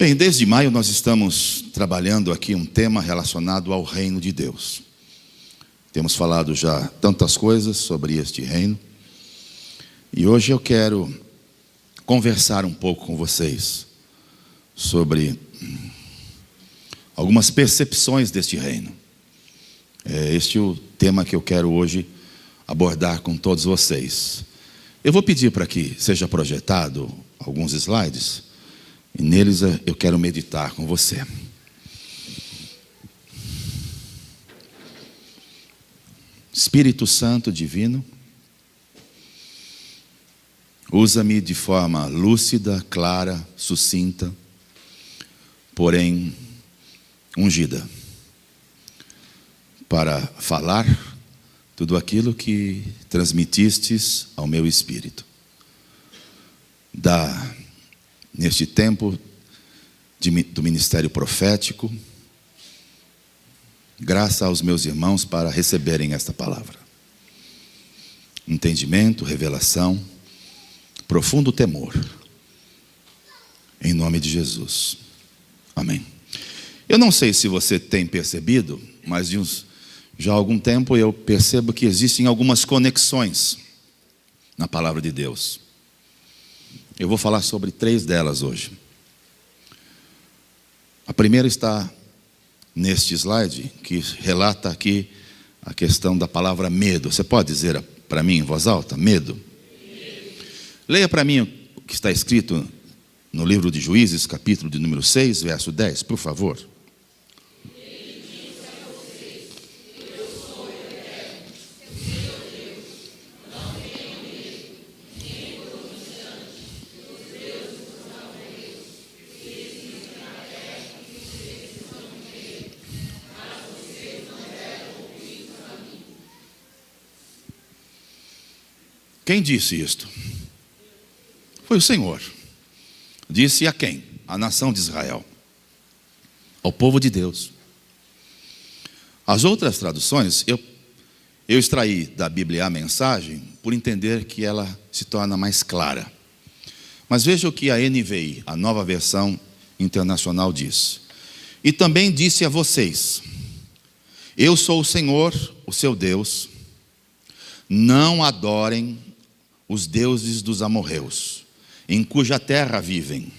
Bem, desde maio nós estamos trabalhando aqui um tema relacionado ao reino de Deus. Temos falado já tantas coisas sobre este reino. E hoje eu quero conversar um pouco com vocês sobre algumas percepções deste reino. Este é o tema que eu quero hoje abordar com todos vocês. Eu vou pedir para que seja projetado alguns slides, e neles eu quero meditar com você. Espírito Santo divino, usa-me de forma lúcida, clara, sucinta, porém ungida, para falar tudo aquilo que transmitistes ao meu espírito. Neste tempo do ministério profético, graça aos meus irmãos para receberem esta palavra. Entendimento, revelação, profundo temor. Em nome de Jesus. Amém. Eu não sei se você tem percebido, mas já há algum tempo eu percebo que existem algumas conexões na palavra de Deus. Eu vou falar sobre 3 delas hoje. A primeira está neste slide, que relata aqui a questão da palavra medo. Você pode dizer para mim em voz alta? Medo. Leia para mim o que está escrito no livro de Juízes, capítulo de número 6, verso 10, por favor. Quem disse isto? Foi o Senhor. Disse a quem? A nação de Israel. Ao povo de Deus. As outras traduções, eu extraí da Bíblia a mensagem por entender que ela se torna mais clara. Mas veja o que a NVI, a nova versão internacional, diz. E também disse a vocês: eu sou o Senhor, o seu Deus. Não adorem os deuses dos amorreus, em cuja terra vivem.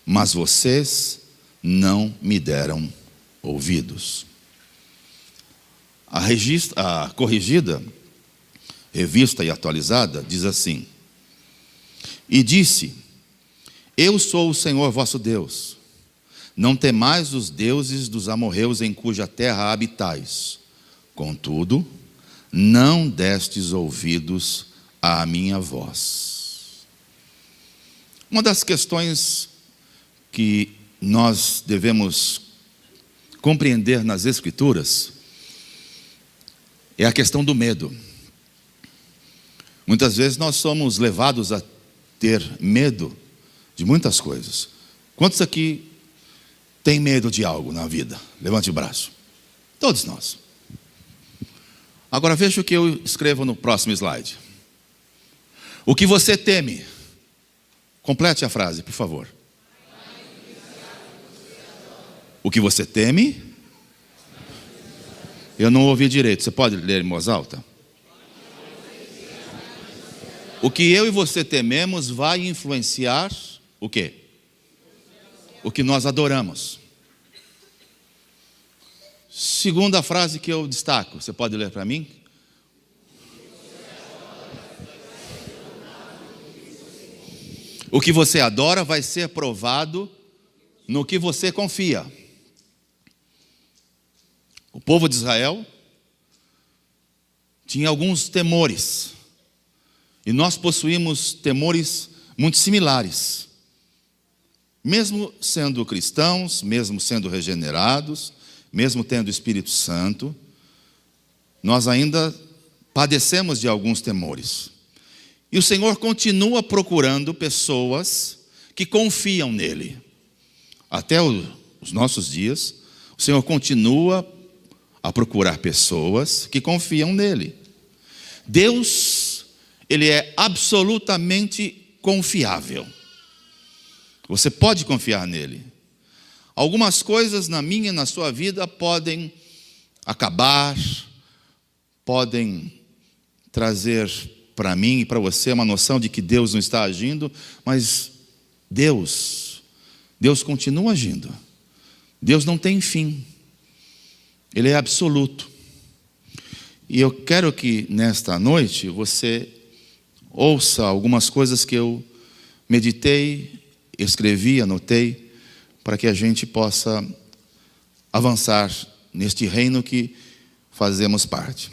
Mas vocês não me deram ouvidos. A corrigida, revista e atualizada, diz assim: e disse: eu sou o Senhor vosso Deus. Não temais os deuses dos amorreus em cuja terra habitais. Contudo, não destes ouvidos à minha voz. Uma das questões que nós devemos compreender nas Escrituras é a questão do medo. Muitas vezes nós somos levados a ter medo de muitas coisas. Quantos aqui têm medo de algo na vida? Levante o braço. Todos nós. Agora veja o que eu escrevo no próximo slide. O que você teme? Complete a frase, por favor. O que você teme? Eu não ouvi direito. Você pode ler em voz alta? O que eu e você tememos vai influenciar o quê? O que nós adoramos. Segunda frase que eu destaco. Você pode ler para mim? O que você adora vai ser provado no que você confia. O povo de Israel tinha alguns temores. E nós possuímos temores muito similares. Mesmo sendo cristãos, mesmo sendo regenerados, mesmo tendo o Espírito Santo, nós ainda padecemos de alguns temores. E o Senhor continua procurando pessoas que confiam nele. Até os nossos dias, o Senhor continua a procurar pessoas que confiam nele. Deus, ele é absolutamente confiável. Você pode confiar nele. Algumas coisas na minha e na sua vida podem acabar, podem trazer para mim e para você uma noção de que Deus não está agindo, mas Deus continua agindo. Deus não tem fim. Ele é absoluto. E eu quero que nesta noite você ouça algumas coisas que eu meditei, escrevi, anotei, para que a gente possa avançar neste reino que fazemos parte.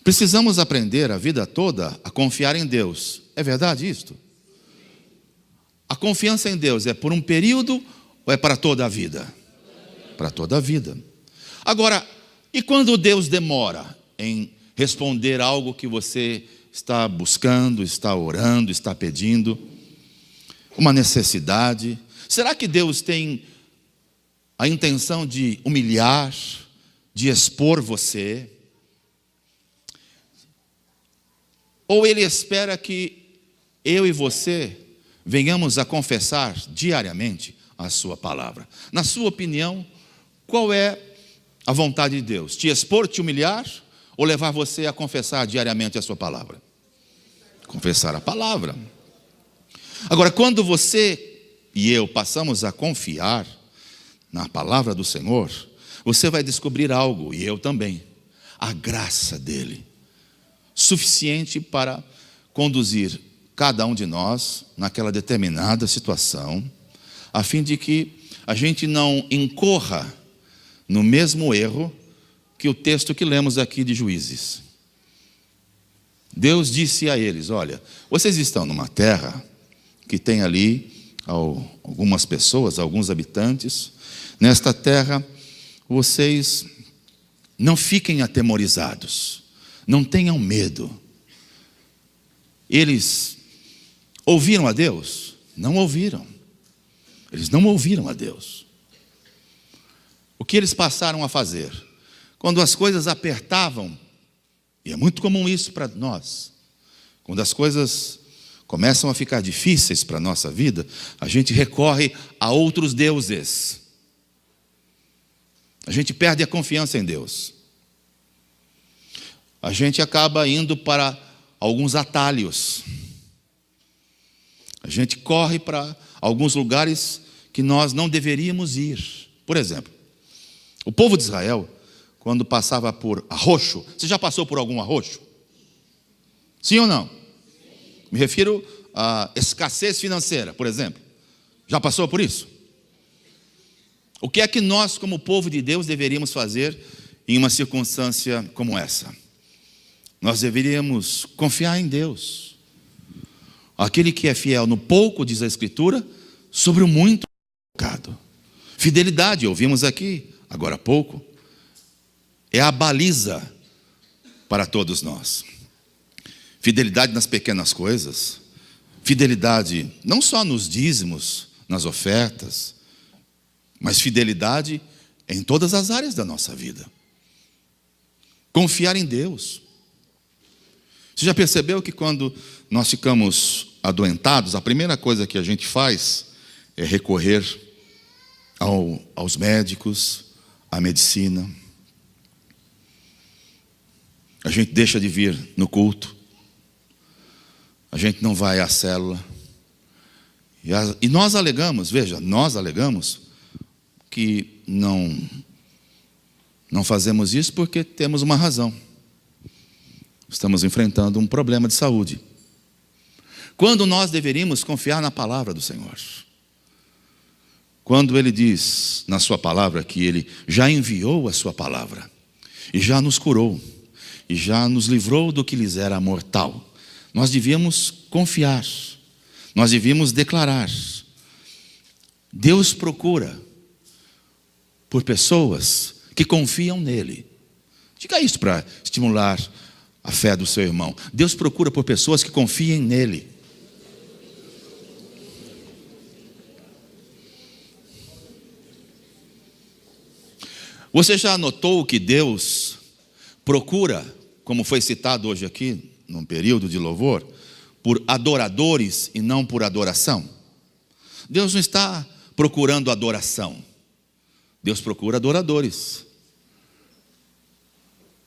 Precisamos aprender a vida toda a confiar em Deus. É verdade isto? A confiança em Deus é por um período ou é para toda a vida? Para toda a vida. Agora, e quando Deus demora em responder algo que você está buscando, está orando, está pedindo, uma necessidade? Será que Deus tem a intenção de humilhar, de expor você? Ou Ele espera que eu e você venhamos a confessar diariamente a sua palavra? Na sua opinião, qual é a vontade de Deus? Te expor, te humilhar, ou levar você a confessar diariamente a sua palavra? Confessar a palavra. Agora, quando você e eu passamos a confiar na palavra do Senhor, você vai descobrir algo, e eu também: a graça dele, suficiente para conduzir cada um de nós naquela determinada situação, a fim de que a gente não incorra no mesmo erro que o texto que lemos aqui de Juízes. Deus disse a eles: olha, vocês estão numa terra que tem ali algumas pessoas, alguns habitantes. Nesta terra, vocês não fiquem atemorizados, não tenham medo. Eles ouviram a Deus? Não ouviram. Eles não ouviram a Deus. O que eles passaram a fazer? Quando as coisas apertavam, e é muito comum isso para nós, quando as coisas começam a ficar difíceis para a nossa vida, a gente recorre a outros deuses. A gente perde a confiança em Deus. A gente acaba indo para alguns atalhos. A gente corre para alguns lugares que nós não deveríamos ir. Por exemplo, o povo de Israel, quando passava por arroxo, você já passou por algum arroxo? Sim ou não? Me refiro à escassez financeira, por exemplo. Já passou por isso? O que é que nós, como povo de Deus, deveríamos fazer em uma circunstância como essa? Nós deveríamos confiar em Deus. Aquele que é fiel no pouco, diz a Escritura, sobre o muito é colocado. Fidelidade, ouvimos aqui agora há pouco, é a baliza para todos nós. Fidelidade nas pequenas coisas, fidelidade não só nos dízimos, nas ofertas, mas fidelidade em todas as áreas da nossa vida. Confiar em Deus. Você já percebeu que quando nós ficamos adoentados, a primeira coisa que a gente faz é recorrer aos médicos, à medicina. A gente deixa de vir no culto. A gente não vai à célula. E nós alegamos, veja, nós alegamos que não fazemos isso porque temos uma razão. Estamos enfrentando um problema de saúde. Quando nós deveríamos confiar na palavra do Senhor. Quando Ele diz na sua palavra que Ele já enviou a sua palavra e já nos curou e já nos livrou do que lhes era mortal, nós devíamos confiar, nós devíamos declarar. Deus procura por pessoas que confiam nele. Diga isso para estimular a fé do seu irmão. Deus procura por pessoas que confiem nele. Você já notou que Deus procura, como foi citado hoje aqui, num período de louvor, por adoradores e não por adoração? Deus não está procurando adoração. Deus procura adoradores.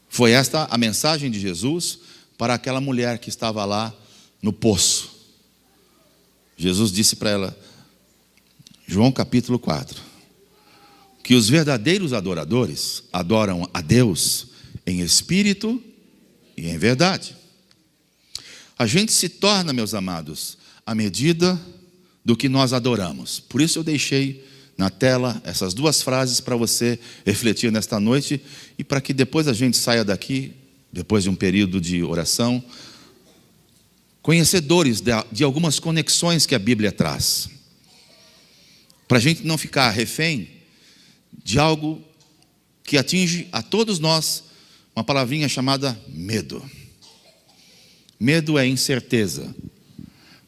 Foi esta a mensagem de Jesus para aquela mulher que estava lá no poço. Jesus disse para ela, João capítulo 4, que os verdadeiros adoradores adoram a Deus em espírito e em verdade. A gente se torna, meus amados, à medida do que nós adoramos. Por isso eu deixei na tela essas duas frases para você refletir nesta noite e para que depois a gente saia daqui, depois de um período de oração, conhecedores de algumas conexões que a Bíblia traz. Para a gente não ficar refém de algo que atinge a todos nós, uma palavrinha chamada medo. Medo é incerteza.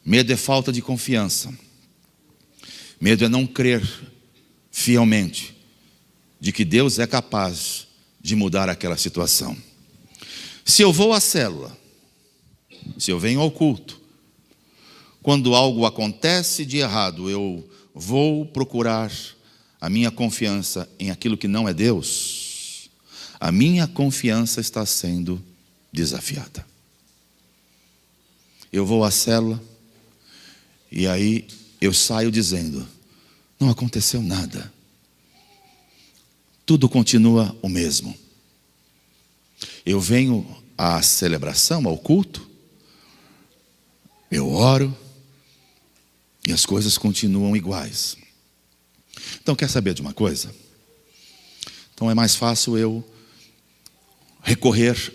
Medo é falta de confiança. Medo é não crer fielmente de que Deus é capaz de mudar aquela situação. Se eu vou à célula, se eu venho ao culto, quando algo acontece de errado, eu vou procurar a minha confiança em aquilo que não é Deus, a minha confiança está sendo desafiada. Eu vou à célula e aí eu saio dizendo, não aconteceu nada. Tudo continua o mesmo. Eu venho à celebração, ao culto, eu oro e as coisas continuam iguais. Então, quer saber de uma coisa? Então é mais fácil eu recorrer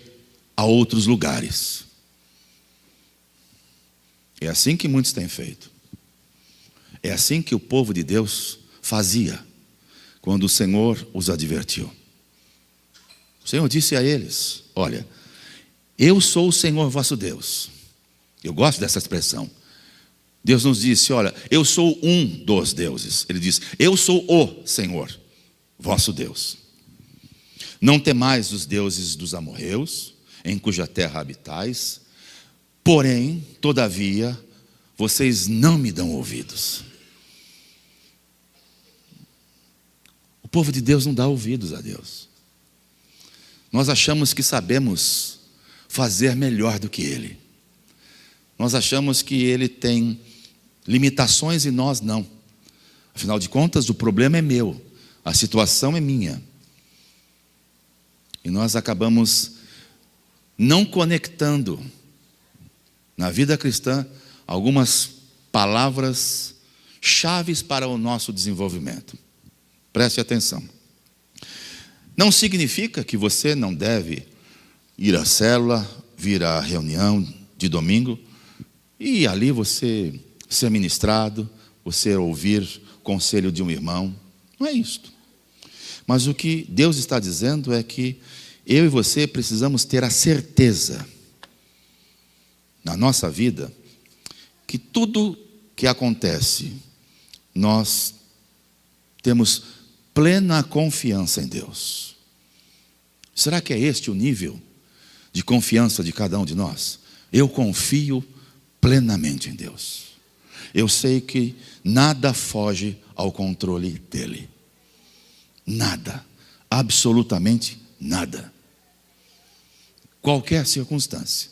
a outros lugares. É assim que muitos têm feito. É assim que o povo de Deus fazia quando o Senhor os advertiu. O Senhor disse a eles, olha, eu sou o Senhor vosso Deus. Eu gosto dessa expressão. Deus nos disse, olha, eu sou um dos deuses. Ele diz, eu sou o Senhor, vosso Deus. Não temais os deuses dos amorreus, em cuja terra habitais, porém, todavia, vocês não me dão ouvidos. O povo de Deus não dá ouvidos a Deus. Nós achamos que sabemos fazer melhor do que Ele. Nós achamos que Ele tem limitações e nós não. Afinal de contas, o problema é meu, a situação é minha. E nós acabamos não conectando na vida cristã algumas palavras chaves para o nosso desenvolvimento. Preste atenção. Não significa que você não deve ir à célula, vir à reunião de domingo e ali você ser ministrado, você ouvir conselho de um irmão. Não é isto. Mas o que Deus está dizendo é que eu e você precisamos ter a certeza na nossa vida que tudo que acontece, nós temos plena confiança em Deus. Será que é este o nível de confiança de cada um de nós? Eu confio plenamente em Deus. Eu sei que nada foge ao controle dEle. Nada, absolutamente nada. Qualquer circunstância,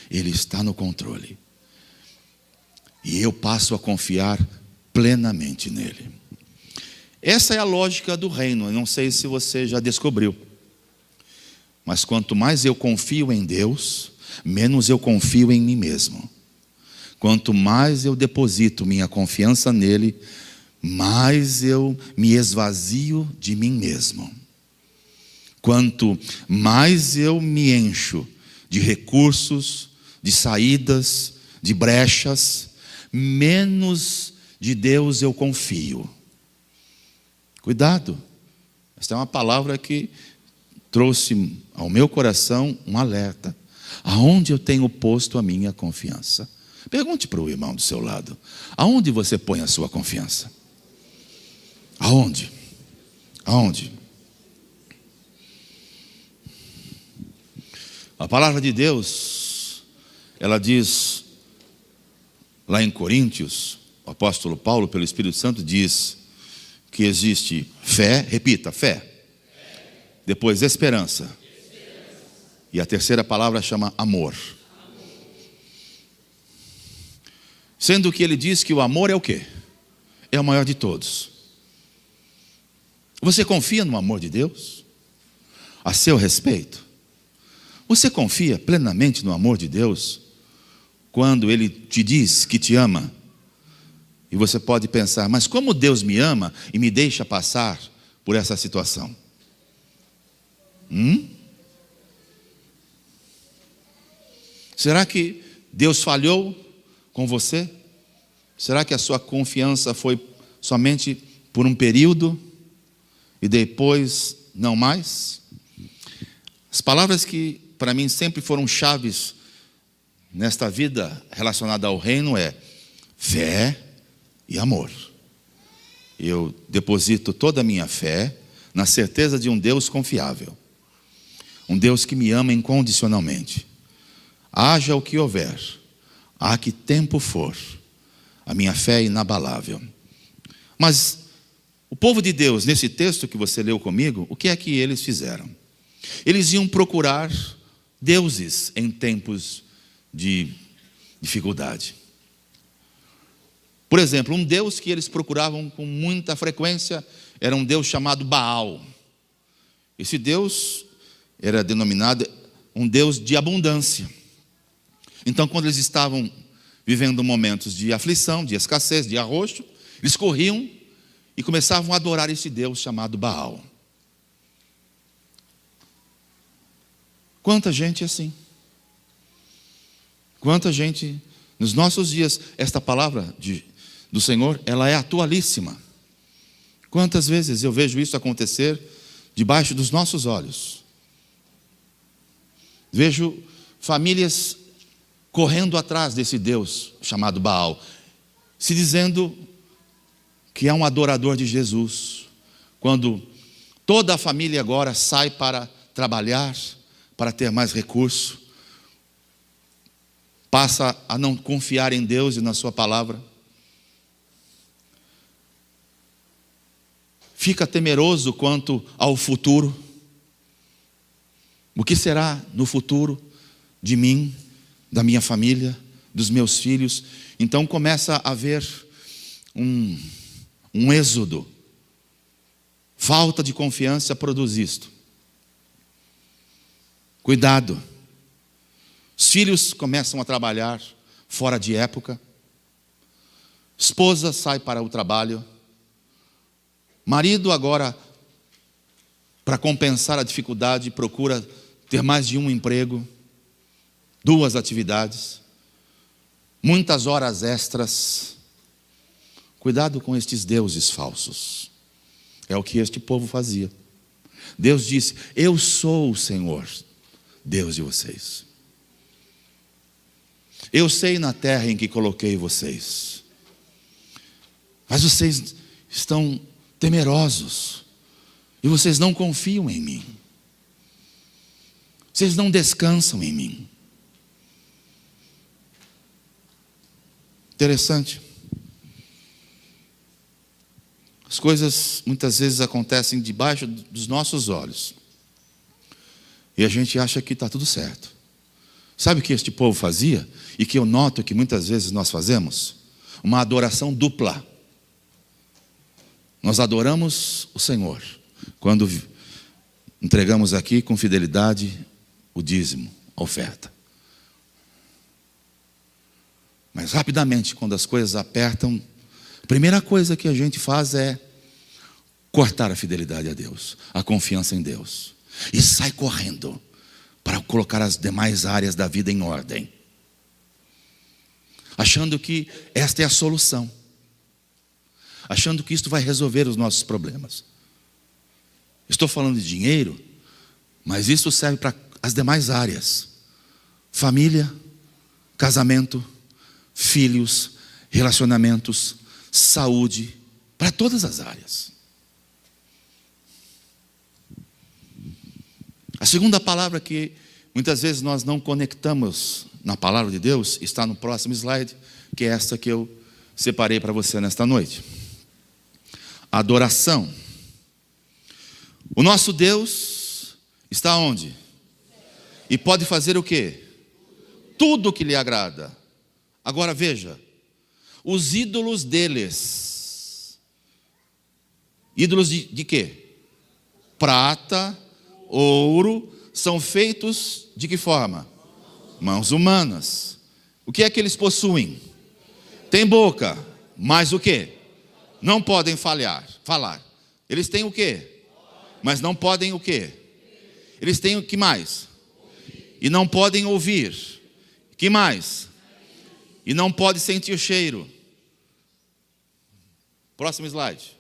Ele está no controle. E eu passo a confiar plenamente nele. Essa é a lógica do reino. Eu não sei se você já descobriu. Mas quanto mais eu confio em Deus, menos eu confio em mim mesmo. Quanto mais eu deposito minha confiança nele, mais eu me esvazio de mim mesmo. Quanto mais eu me encho de recursos, de saídas, de brechas, menos de Deus eu confio. Cuidado, esta é uma palavra que trouxe ao meu coração um alerta. Aonde eu tenho posto a minha confiança? Pergunte para o irmão do seu lado. Aonde você põe a sua confiança? Aonde? Aonde? A palavra de Deus, ela diz lá em Coríntios, o apóstolo Paulo, pelo Espírito Santo, diz que existe fé, repita, fé. Depois esperança. E a terceira palavra chama amor. Sendo que ele diz que o amor é o quê? É o maior de todos. Você confia no amor de Deus? A seu respeito? Você confia plenamente no amor de Deus quando Ele te diz que te ama? E você pode pensar, mas como Deus me ama e me deixa passar por essa situação? Será que Deus falhou com você? Será que a sua confiança foi somente por um período e depois não mais? As palavras que para mim sempre foram chaves nesta vida relacionada ao reino é fé e amor. Eu deposito toda a minha fé na certeza de um Deus confiável. Um Deus que me ama incondicionalmente. Haja o que houver, há que tempo for, a minha fé é inabalável. Mas o povo de Deus, nesse texto que você leu comigo, o que é que eles fizeram? Eles iam procurar deuses em tempos de dificuldade. Por exemplo, um deus que eles procuravam com muita frequência era um deus chamado Baal. Esse deus era denominado um deus de abundância. Então, quando eles estavam vivendo momentos de aflição, de escassez, de arroxo, eles corriam e começavam a adorar esse deus chamado Baal. Quanta gente assim. Quanta gente, nos nossos dias, esta palavra do Senhor, ela é atualíssima. Quantas vezes eu vejo isso acontecer debaixo dos nossos olhos. Vejo famílias correndo atrás desse Deus chamado Baal, se dizendo que é um adorador de Jesus, quando toda a família agora sai para trabalhar, para ter mais recurso, passa a não confiar em Deus e na sua palavra, fica temeroso quanto ao futuro. O que será no futuro de mim, da minha família, dos meus filhos? Então começa a haver um êxodo. Falta de confiança produz isto. Cuidado. Os filhos começam a trabalhar fora de época. Esposa sai para o trabalho. Marido agora, para compensar a dificuldade, procura ter mais de um emprego, 2 atividades, muitas horas extras. Cuidado com estes deuses falsos. É o que este povo fazia. Deus disse: eu sou o Senhor, Deus de vocês. Eu sei na terra em que coloquei vocês, mas vocês estão temerosos e vocês não confiam em mim. Vocês não descansam em mim. Interessante. As coisas muitas vezes acontecem debaixo dos nossos olhos e a gente acha que está tudo certo. Sabe o que este povo fazia? E que eu noto que muitas vezes nós fazemos? Uma adoração dupla. Nós adoramos o Senhor quando entregamos aqui com fidelidade o dízimo, a oferta. Mas rapidamente, quando as coisas apertam, a primeira coisa que a gente faz é cortar a fidelidade a Deus, a confiança em Deus. E sai correndo para colocar as demais áreas da vida em ordem, achando que esta é a solução, achando que isto vai resolver os nossos problemas. Estou falando de dinheiro, mas isso serve para as demais áreas: família, casamento, filhos, relacionamentos, saúde, para todas as áreas. A segunda palavra que muitas vezes nós não conectamos na palavra de Deus está no próximo slide, que é esta que eu separei para você nesta noite. Adoração. O nosso Deus está onde? E pode fazer o quê? Tudo o que lhe agrada. Agora veja, os ídolos deles. Ídolos de quê? Prata, ouro, são feitos de que forma? Mãos humanas. O que é que eles possuem? Tem boca, mas o quê? Não podem falar. Eles têm o quê? Mas não podem o quê? Eles têm o que mais? E não podem ouvir. Que mais? E não podem sentir o cheiro. Próximo slide.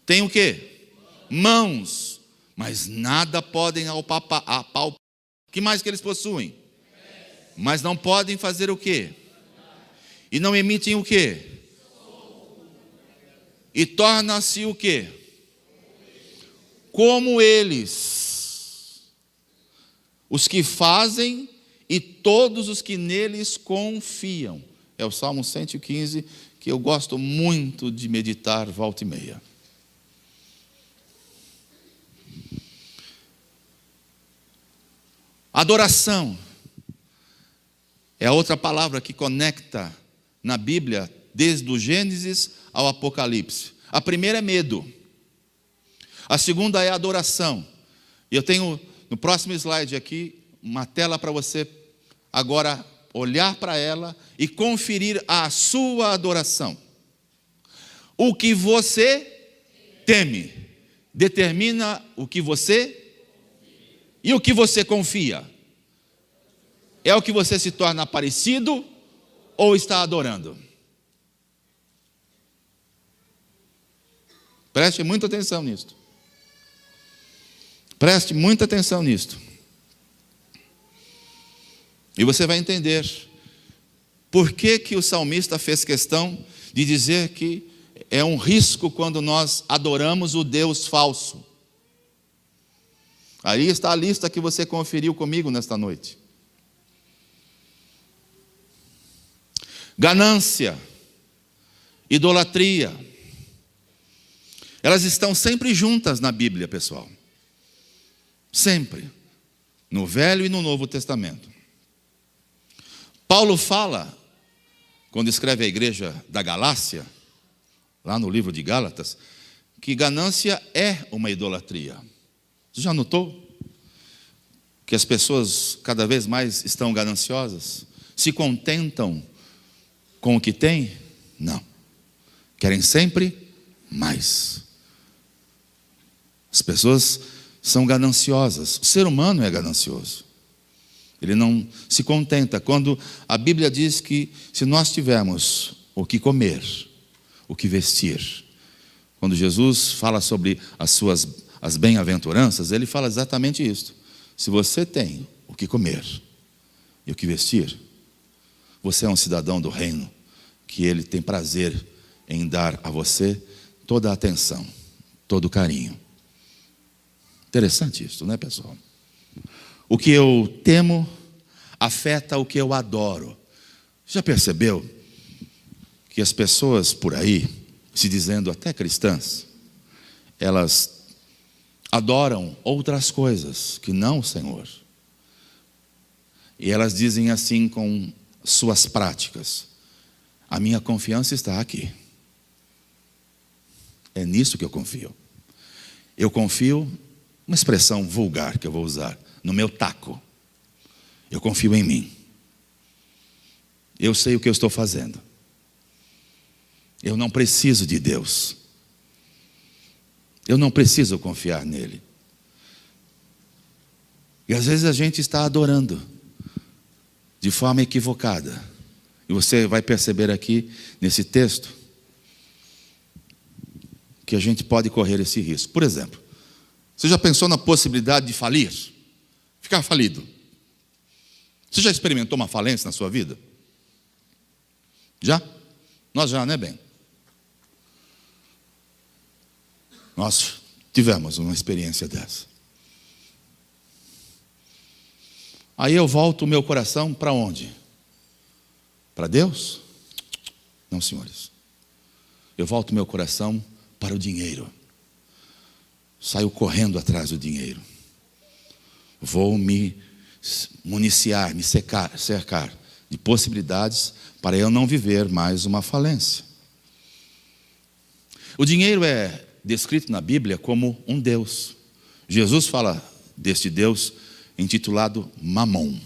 Tem o quê? Mãos, mas nada podem apalpar. O que mais que eles possuem? Mas não podem fazer o quê? E não emitem o quê? E torna-se o quê? Como eles, os que fazem e todos os que neles confiam. É o Salmo 115, que eu gosto muito de meditar volta e meia. Adoração é outra palavra que conecta na Bíblia desde o Gênesis ao Apocalipse. A primeira é medo. A segunda é adoração. E eu tenho no próximo slide aqui uma tela para você agora olhar para ela e conferir a sua adoração. O que você teme determina o que você e o que você confia. É o que você se torna parecido ou está adorando? Preste muita atenção nisto. Preste muita atenção nisto. E você vai entender por que o salmista fez questão de dizer que é um risco quando nós adoramos o Deus falso. Aí está a lista que você conferiu comigo nesta noite. Ganância, idolatria. Elas estão sempre juntas na Bíblia, pessoal. Sempre. No Velho e no Novo Testamento. Paulo fala, quando escreve a igreja da Galácia, lá no livro de Gálatas, que ganância é uma idolatria. Você já notou que as pessoas cada vez mais estão gananciosas? Se contentam com o que têm? Não. Querem sempre mais. As pessoas são gananciosas. O ser humano é ganancioso. Ele não se contenta. Quando a Bíblia diz que se nós tivermos o que comer, o que vestir, quando Jesus fala sobre as bem-aventuranças, ele fala exatamente isso. Se você tem o que comer e o que vestir, você é um cidadão do reino, que ele tem prazer em dar a você toda a atenção, todo o carinho. Interessante isso, não é, pessoal? O que eu temo afeta o que eu adoro. Já percebeu que as pessoas por aí, se dizendo até cristãs, elas adoram outras coisas que não o Senhor. E elas dizem assim com suas práticas: a minha confiança está aqui. É nisso que eu confio. Eu confio, uma expressão vulgar que eu vou usar, no meu taco. Eu confio em mim. Eu sei o que eu estou fazendo. Eu não preciso de Deus. Eu não preciso confiar nele. E às vezes a gente está adorando de forma equivocada. E você vai perceber aqui nesse texto que a gente pode correr esse risco. Por exemplo, você já pensou na possibilidade de falir? Ficar falido? Você já experimentou uma falência na sua vida? Já? Nós já, né, Ben? Nós tivemos uma experiência dessa. Aí eu volto o meu coração para onde? Para Deus? Não, senhores. Eu volto meu coração para o dinheiro. Saio correndo atrás do dinheiro. Vou me municiar, me cercar de possibilidades para eu não viver mais uma falência. O dinheiro é descrito na Bíblia como um Deus. Jesus fala deste Deus intitulado Mamon.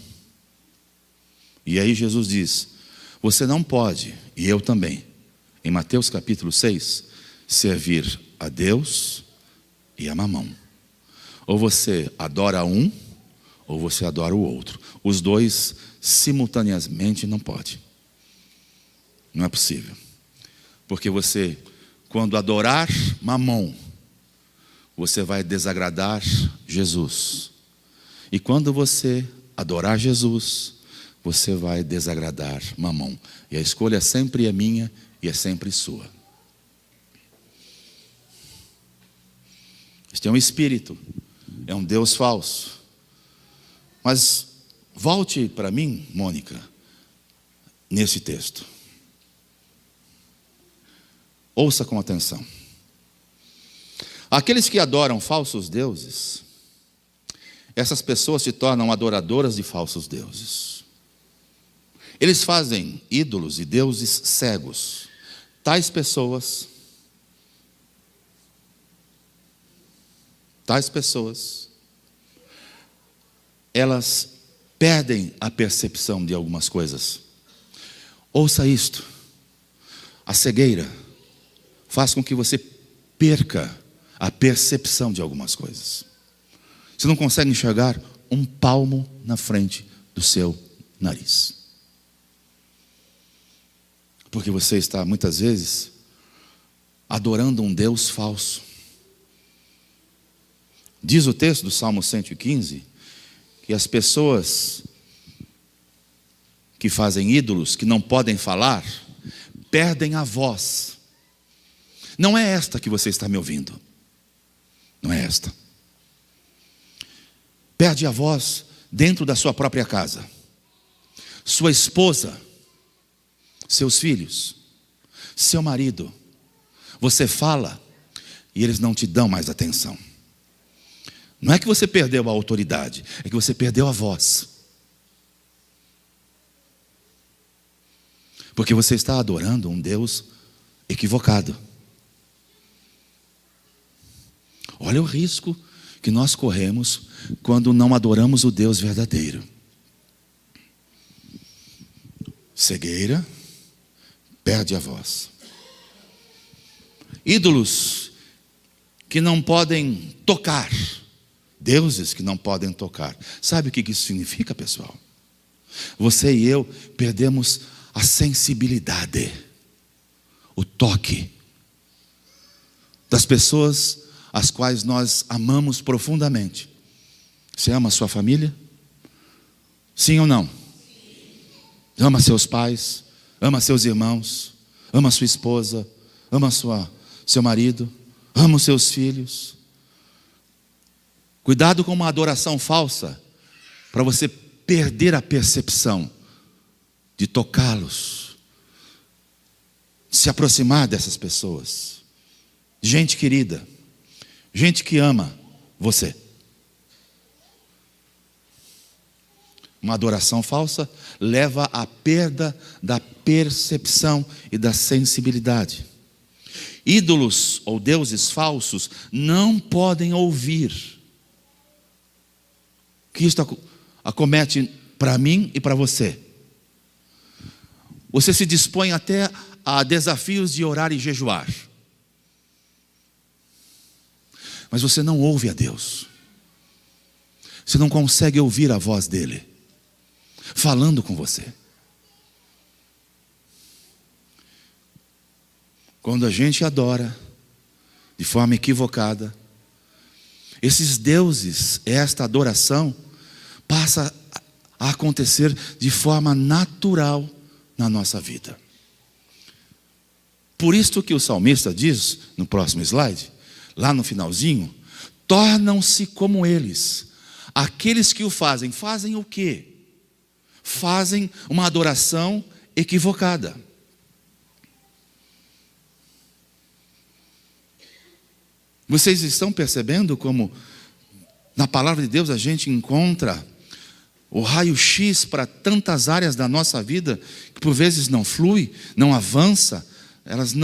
E aí Jesus diz: você não pode, e eu também, em Mateus capítulo 6, servir a Deus e a Mamon. Ou você adora um, ou você adora o outro. Os dois simultaneamente não pode. Não é possível. Porque você, quando adorar Mamon, você vai desagradar Jesus. E quando você adorar Jesus, você vai desagradar Mamon. E a escolha sempre é minha e é sempre sua. Este é um espírito, é um Deus falso. Mas volte para mim, Mônica, nesse texto. Ouça com atenção. Aqueles que adoram falsos deuses, essas pessoas se tornam adoradoras de falsos deuses. Eles fazem ídolos e deuses cegos. Tais pessoas, elas perdem a percepção de algumas coisas. Ouça isto. A cegueira faz com que você perca a percepção de algumas coisas. Você não consegue enxergar um palmo na frente do seu nariz. Porque você está, muitas vezes, adorando um Deus falso. Diz o texto do Salmo 115, que as pessoas que fazem ídolos, que não podem falar, perdem a voz. Não é esta que você está me ouvindo. Não é esta. Perde a voz dentro da sua própria casa. Sua esposa, seus filhos, seu marido. Você fala e eles não te dão mais atenção. Não é que você perdeu a autoridade, é que você perdeu a voz. Porque você está adorando um Deus equivocado. Olha o risco que nós corremos quando não adoramos o Deus verdadeiro. Cegueira, perde a voz. Ídolos que não podem tocar. Deuses que não podem tocar. Sabe o que isso significa, pessoal? Você e eu perdemos a sensibilidade, o toque das pessoas as quais nós amamos profundamente. Você ama a sua família? Sim ou não? Ama seus pais, ama seus irmãos, ama sua esposa, ama seu marido, ama os seus filhos. Cuidado com uma adoração falsa, para você perder a percepção de tocá-los, de se aproximar dessas pessoas. Gente querida, gente que ama você. Uma adoração falsa leva à perda da percepção e da sensibilidade. Ídolos ou deuses falsos não podem ouvir. O que isso acomete para mim e para você? Você se dispõe até a desafios de orar e jejuar. Mas você não ouve a Deus. Você não consegue ouvir a voz dele falando com você. Quando a gente adora de forma equivocada, esses deuses, esta adoração passa a acontecer de forma natural na nossa vida. Por isso que o salmista diz, no próximo slide, lá no finalzinho, tornam-se como eles. Aqueles que o fazem, fazem o quê? Fazem uma adoração equivocada. Vocês estão percebendo como na palavra de Deus a gente encontra o raio-x para tantas áreas da nossa vida que por vezes não flui, não avança, elas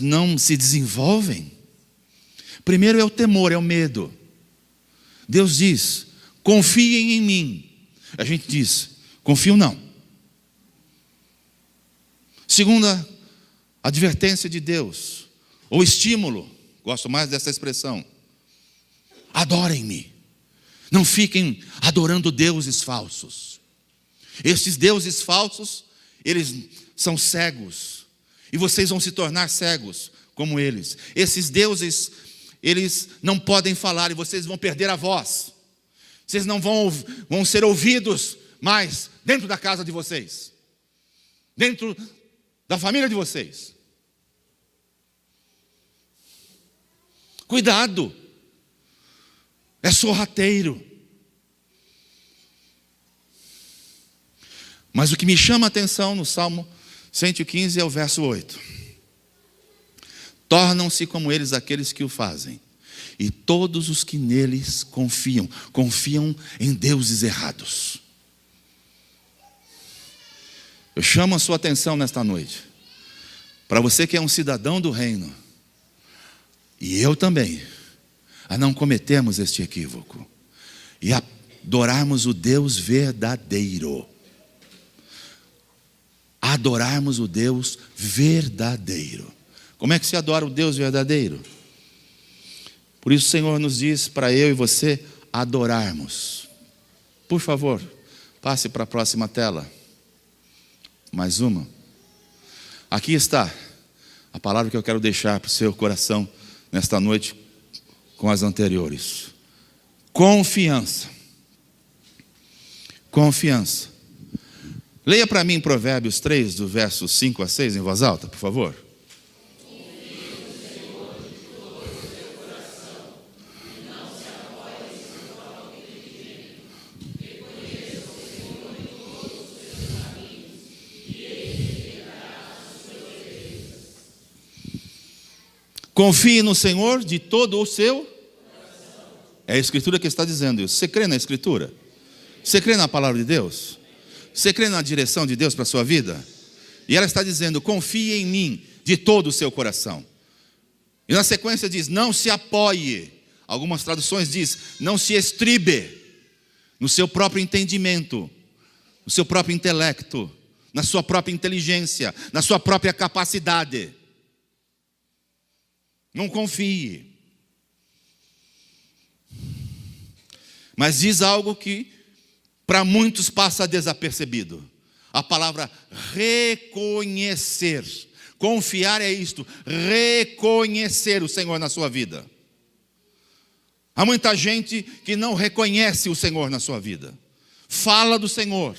não se desenvolvem? Primeiro é o temor, é o medo. Deus diz: confiem em mim. A gente diz: confio não. Segunda advertência de Deus, ou estímulo, gosto mais dessa expressão: adorem-me. Não fiquem adorando deuses falsos. Estes deuses falsos, eles são cegos, e vocês vão se tornar cegos como eles. Esses deuses, eles não podem falar, e vocês vão perder a voz. Vocês não vão ser ouvidos mais dentro da casa de vocês, dentro da família de vocês. Cuidado, é sorrateiro. Mas o que me chama a atenção no Salmo 115 é o verso 8. Tornam-se como eles aqueles que o fazem, e todos os que neles confiam em deuses errados. Eu chamo a sua atenção nesta noite, para você que é um cidadão do reino, e eu também, a não cometermos este equívoco e adorarmos o Deus verdadeiro. Adorarmos o Deus verdadeiro. Como é que se adora o Deus verdadeiro? Por isso o Senhor nos diz para eu e você adorarmos. Por favor, passe para a próxima tela. Mais uma. Aqui está a palavra que eu quero deixar para o seu coração nesta noite, com as anteriores. Confiança. Confiança. Leia para mim Provérbios 3, do verso 5 a 6, em voz alta, por favor. Confie no Senhor de todo o seu coração. É a Escritura que está dizendo isso. Você crê na Escritura? Você crê na palavra de Deus? Você crê na direção de Deus para a sua vida? E ela está dizendo: confie em mim de todo o seu coração. E na sequência diz: não se apoie. Algumas traduções diz: não se estribe no seu próprio entendimento, no seu próprio intelecto, na sua própria inteligência, na sua própria capacidade. Não confie. Mas diz algo que para muitos passa desapercebido. A palavra reconhecer. Confiar é isto, reconhecer o Senhor na sua vida. Há muita gente que não reconhece o Senhor na sua vida. Fala do Senhor.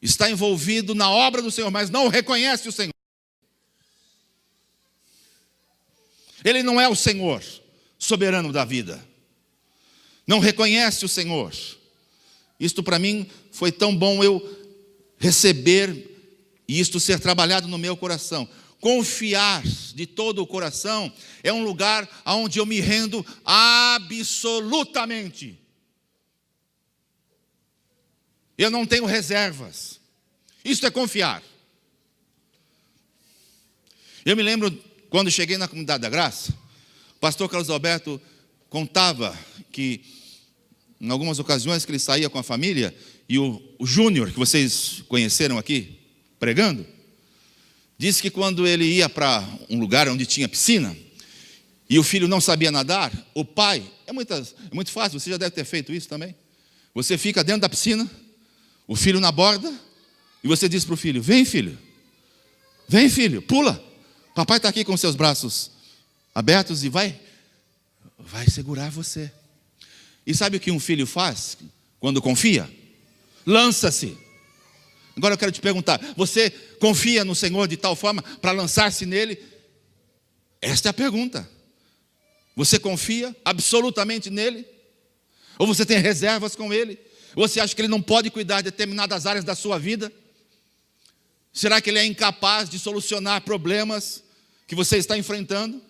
Está envolvido na obra do Senhor, mas não reconhece o Senhor. Ele não é o Senhor soberano da vida. Não reconhece o Senhor. Isto para mim foi tão bom eu receber e isto ser trabalhado no meu coração. Confiar de todo o coração é um lugar onde eu me rendo absolutamente. Eu não tenho reservas. Isto é confiar. Eu me lembro quando cheguei na Comunidade da Graça, o pastor Carlos Alberto contava que em algumas ocasiões que ele saía com a família, e o Júnior, que vocês conheceram aqui, pregando, disse que quando ele ia para um lugar onde tinha piscina, e o filho não sabia nadar, o pai, é muito fácil, você já deve ter feito isso também. Você fica dentro da piscina, o filho na borda, e você diz para o filho: vem filho, pula. Papai está aqui com seus braços abertos e vai segurar você. E sabe o que um filho faz quando confia? Lança-se. Agora eu quero te perguntar: você confia no Senhor de tal forma para lançar-se nele? Esta é a pergunta. Você confia absolutamente nele? Ou você tem reservas com ele? Ou você acha que ele não pode cuidar de determinadas áreas da sua vida? Será que ele é incapaz de solucionar problemas que você está enfrentando?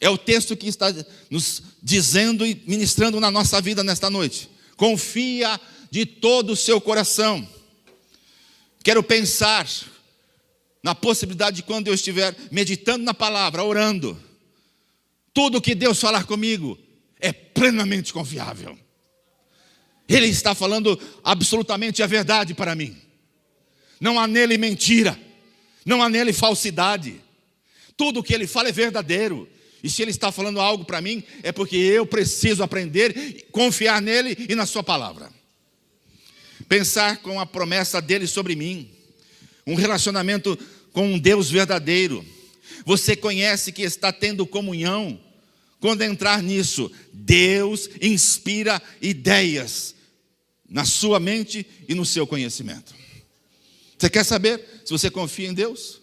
É o texto que está nos dizendo e ministrando na nossa vida nesta noite. Confia de todo o seu coração. Quero pensar na possibilidade de quando eu estiver meditando na palavra, orando, tudo que Deus falar comigo é plenamente confiável. Ele está falando absolutamente a verdade para mim. Não há nele mentira, não há nele falsidade. Tudo o que ele fala é verdadeiro. E se ele está falando algo para mim, é porque eu preciso aprender, confiar nele e na sua palavra. Pensar com a promessa dele sobre mim. Um relacionamento com um Deus verdadeiro. Você conhece que está tendo comunhão. Quando entrar nisso, Deus inspira ideias na sua mente e no seu conhecimento. Você quer saber se você confia em Deus?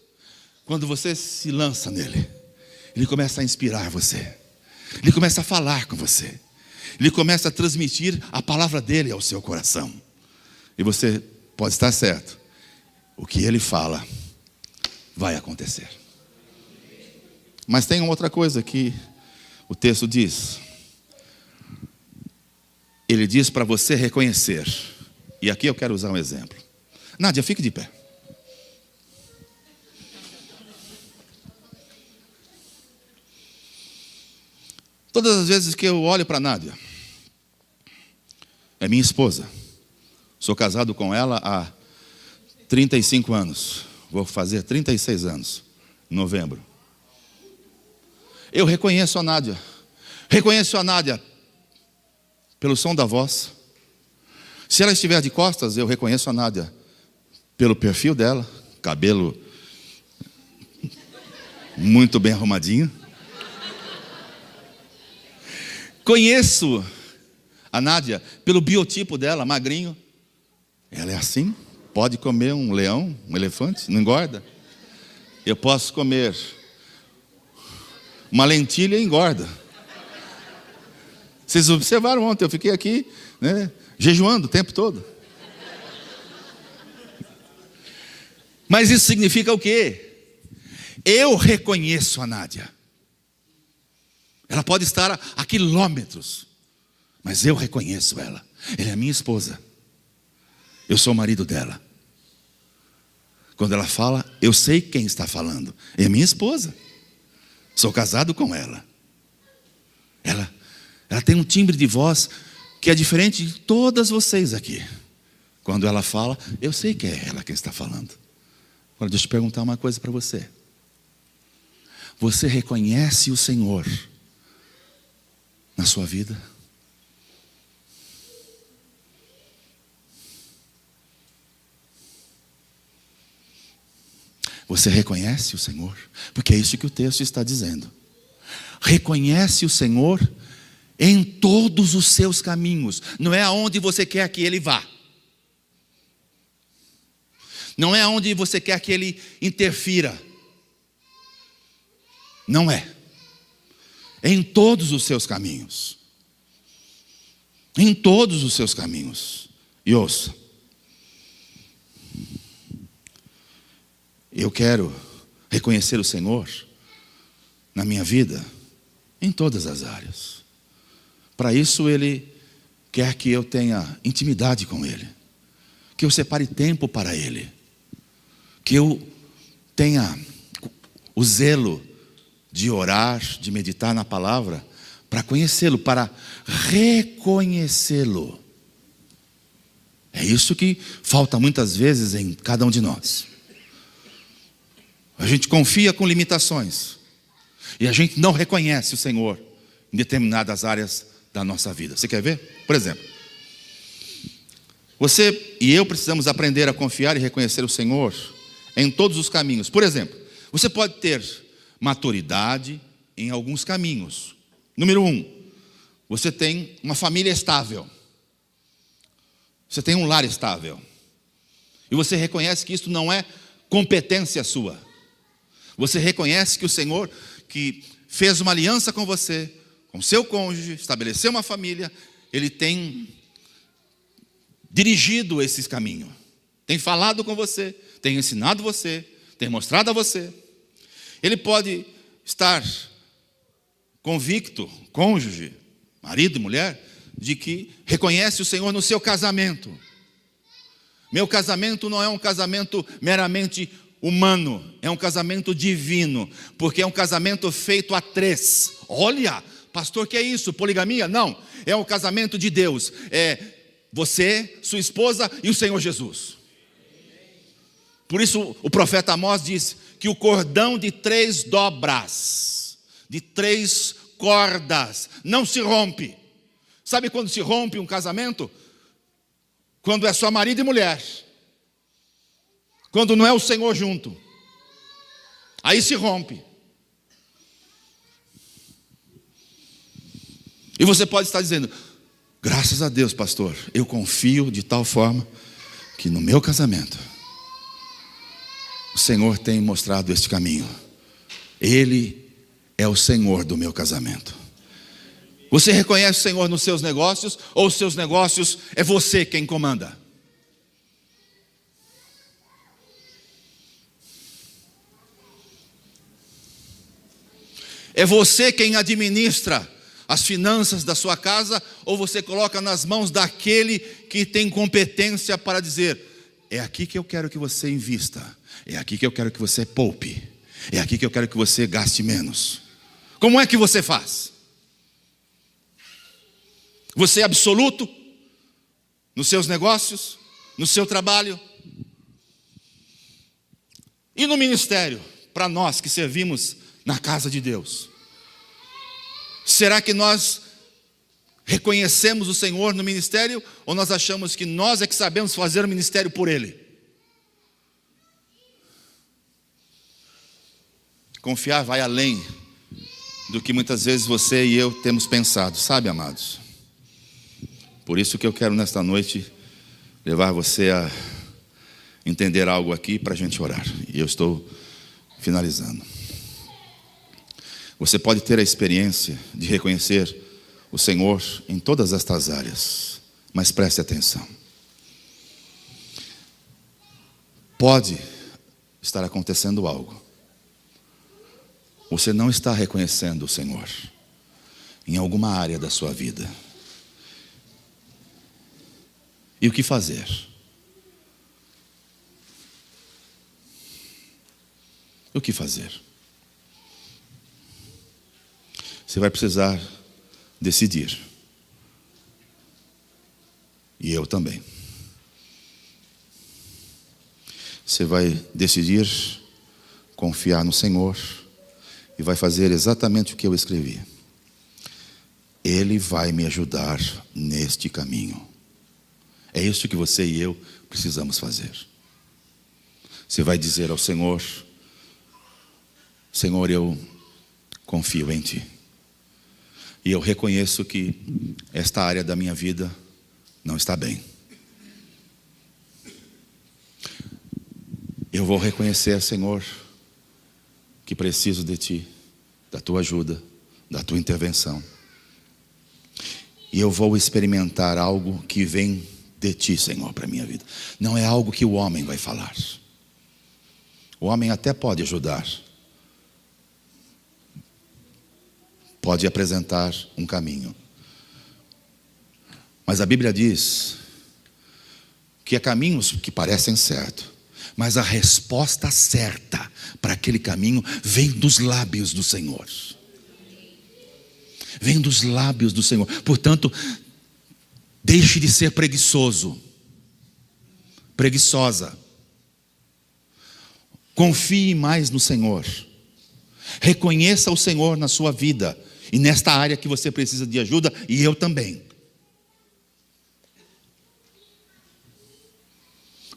Quando você se lança nele, Ele começa a inspirar você. Ele começa a falar com você. Ele começa a transmitir a palavra dele ao seu coração. E você pode estar certo. O que ele fala vai acontecer. Mas tem uma outra coisa que o texto diz. Ele diz para você reconhecer. E aqui eu quero usar um exemplo. Nádia, fique de pé. Todas as vezes que eu olho para Nádia, é minha esposa. Sou casado com ela há 35 anos. Vou fazer 36 anos em novembro. Eu reconheço a Nádia. Reconheço a Nádia pelo som da voz. Se ela estiver de costas, eu reconheço a Nádia pelo perfil dela, cabelo muito bem arrumadinho. Conheço a Nádia pelo biotipo dela, magrinho. Ela é assim, pode comer um leão, um elefante, não engorda. Eu posso comer uma lentilha e engorda. Vocês observaram ontem, eu fiquei aqui, né, jejuando o tempo todo. Mas isso significa o quê? Eu reconheço a Nádia. Ela pode estar a quilômetros, mas eu reconheço ela. Ela é minha esposa. Eu sou o marido dela. Quando ela fala, eu sei quem está falando. É minha esposa. Sou casado com ela. Ela tem um timbre de voz que é diferente de todas vocês aqui. Quando ela fala, eu sei que é ela quem está falando. Agora deixa eu perguntar uma coisa para você. Você reconhece o Senhor na sua vida? Você reconhece o Senhor? Porque é isso que o texto está dizendo. Reconhece o Senhor em todos os seus caminhos. Não é aonde você quer que Ele vá. Não é aonde você quer que Ele interfira. Não é. Em todos os seus caminhos. Em todos os seus caminhos. E ouça. Eu quero reconhecer o Senhor na minha vida em todas as áreas. Para isso Ele quer que eu tenha intimidade com Ele. Que eu separe tempo para Ele. Que eu tenha o zelo de orar, de meditar na palavra, para conhecê-lo, para reconhecê-lo. É isso que falta muitas vezes em cada um de nós. A gente confia com limitações. E a gente não reconhece o Senhor em determinadas áreas da nossa vida. Você quer ver? Por exemplo, você e eu precisamos aprender a confiar e reconhecer o Senhor em todos os caminhos. Por exemplo, você pode ter maturidade em alguns caminhos. Número 1, você tem uma família estável. Você tem um lar estável. E você reconhece que isso não é competência sua. Você reconhece que o Senhor, que fez uma aliança com você, com seu cônjuge, estabeleceu uma família, Ele tem dirigido esses caminhos. Tem falado com você, tem ensinado você, tem mostrado a você. Ele pode estar convicto, cônjuge, marido e mulher, de que reconhece o Senhor no seu casamento. Meu casamento não é um casamento meramente humano, é um casamento divino, porque é um casamento feito a três. Olha, pastor, que é isso? Poligamia? Não, é um casamento de Deus. É você, sua esposa e o Senhor Jesus. Por isso o profeta Amós diz que o cordão de 3 dobras, de 3 cordas, não se rompe. Sabe quando se rompe um casamento? Quando é só marido e mulher. Quando não é o Senhor junto. Aí se rompe. E você pode estar dizendo: graças a Deus, pastor, eu confio de tal forma que no meu casamento o Senhor tem mostrado este caminho. Ele é o Senhor do meu casamento. Você reconhece o Senhor nos seus negócios, ou os seus negócios é você quem comanda? É você quem administra as finanças da sua casa, ou você coloca nas mãos daquele que tem competência para dizer: é aqui que eu quero que você invista, é aqui que eu quero que você poupe, é aqui que eu quero que você gaste menos? Como é que você faz? Você é absoluto nos seus negócios, no seu trabalho e no ministério, para nós que servimos na casa de Deus? Será que nós reconhecemos o Senhor no ministério, ou nós achamos que nós é que sabemos fazer o ministério por Ele? Confiar vai além do que muitas vezes você e eu temos pensado, sabe, amados? Por isso que eu quero nesta noite levar você a entender algo aqui para a gente orar. E eu estou finalizando. Você pode ter a experiência de reconhecer o Senhor em todas estas áreas, mas preste atenção. Pode estar acontecendo algo. Você não está reconhecendo o Senhor em alguma área da sua vida. E o que fazer? O que fazer? Você vai precisar decidir. E eu também. Você vai decidir confiar no Senhor e vai fazer exatamente o que eu escrevi. Ele vai me ajudar neste caminho. É isso que você e eu precisamos fazer. Você vai dizer ao Senhor: Senhor, eu confio em Ti. E eu reconheço que esta área da minha vida não está bem. Eu vou reconhecer, Senhor, que preciso de Ti, da Tua ajuda, da Tua intervenção. E eu vou experimentar algo que vem de Ti, Senhor, para a minha vida. Não é algo que o homem vai falar. O homem até pode ajudar. Pode apresentar um caminho. Mas a Bíblia diz que há caminhos que parecem certos, mas a resposta certa para aquele caminho vem dos lábios do Senhor. Vem dos lábios do Senhor. Portanto, deixe de ser preguiçoso, preguiçosa. Confie mais no Senhor. Reconheça o Senhor na sua vida e nesta área que você precisa de ajuda, e eu também.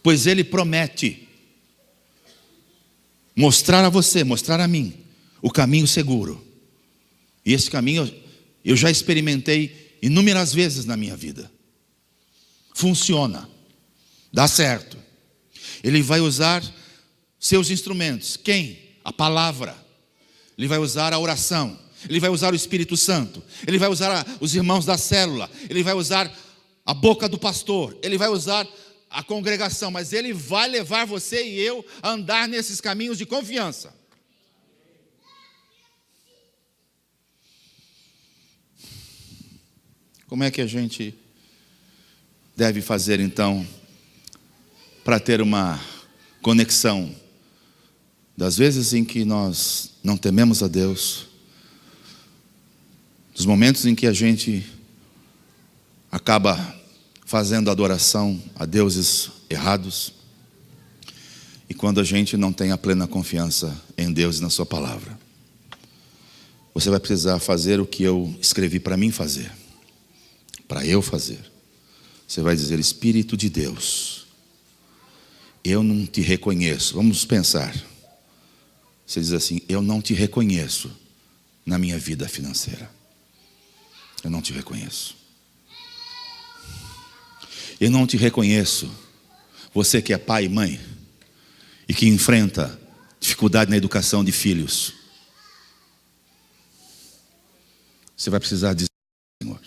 Pois Ele promete mostrar a você, mostrar a mim, o caminho seguro. E esse caminho eu já experimentei inúmeras vezes na minha vida. Funciona, dá certo. Ele vai usar seus instrumentos. Quem? A palavra. Ele vai usar a oração. Ele vai usar o Espírito Santo. Ele vai usar os irmãos da célula. Ele vai usar a boca do pastor. Ele vai usar a congregação. Mas Ele vai levar você e eu a andar nesses caminhos de confiança. Como é que a gente deve fazer então para ter uma conexão das vezes em que nós não tememos a Deus, dos momentos em que a gente acaba fazendo adoração a deuses errados, e quando a gente não tem a plena confiança em Deus e na sua palavra. Você vai precisar fazer o que eu escrevi para mim fazer, para eu fazer. Você vai dizer: Espírito de Deus, eu não te reconheço. Vamos pensar. Você diz assim: eu não te reconheço na minha vida financeira. Eu não te reconheço. Eu não te reconheço. Você que é pai e mãe e que enfrenta dificuldade na educação de filhos. Você vai precisar dizer: Senhor,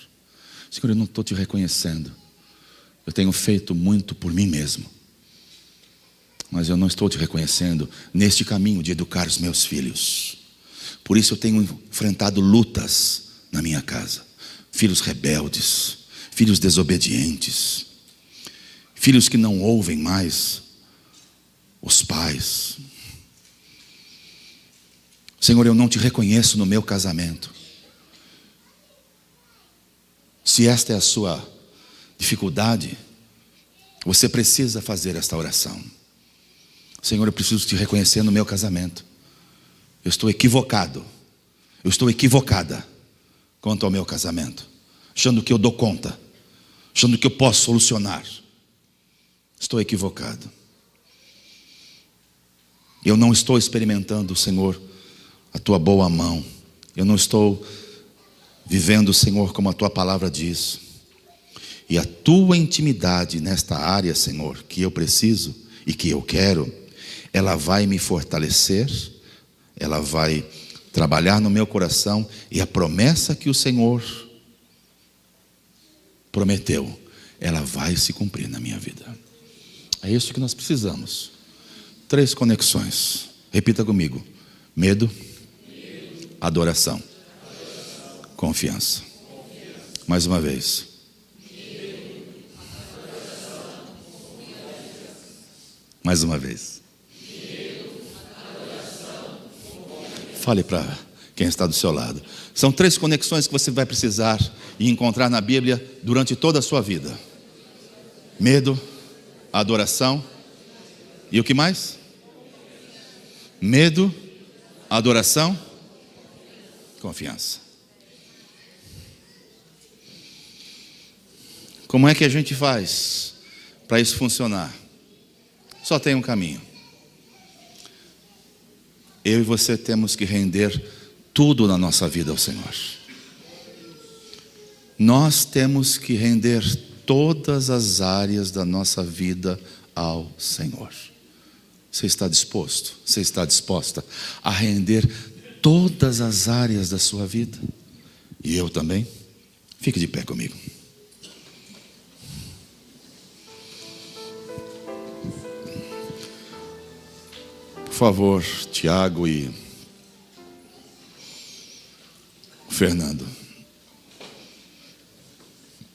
eu não estou te reconhecendo. Eu tenho feito muito por mim mesmo, mas eu não estou te reconhecendo neste caminho de educar os meus filhos. Por isso eu tenho enfrentado lutas na minha casa. Filhos rebeldes, filhos desobedientes, filhos que não ouvem mais os pais. Senhor, eu não te reconheço no meu casamento. Se esta é a sua dificuldade, você precisa fazer esta oração. Senhor, eu preciso te reconhecer no meu casamento. Eu estou equivocado. Eu estou equivocada quanto ao meu casamento, achando que eu dou conta, achando que eu posso solucionar. Estou equivocado. Eu não estou experimentando, Senhor, a tua boa mão. Eu não estou vivendo, Senhor, como a tua palavra diz. E a tua intimidade nesta área, Senhor, que eu preciso e que eu quero, ela vai me fortalecer, ela vai trabalhar no meu coração, e a promessa que o Senhor prometeu, ela vai se cumprir na minha vida. É isso que nós precisamos. 3 conexões. Repita comigo: medo, adoração, confiança. Mais uma vez. Mais uma vez. Fale para quem está do seu lado. São 3 conexões que você vai precisar e encontrar na Bíblia durante toda a sua vida: medo, adoração e o que mais? Medo, adoração, confiança. Como é que a gente faz para isso funcionar? Só tem um caminho. Eu e você temos que render tudo na nossa vida ao Senhor. Nós temos que render todas as áreas da nossa vida ao Senhor. Você está disposto? Você está disposta a render todas as áreas da sua vida? E eu também? Fique de pé comigo. Por favor, Tiago e Fernando,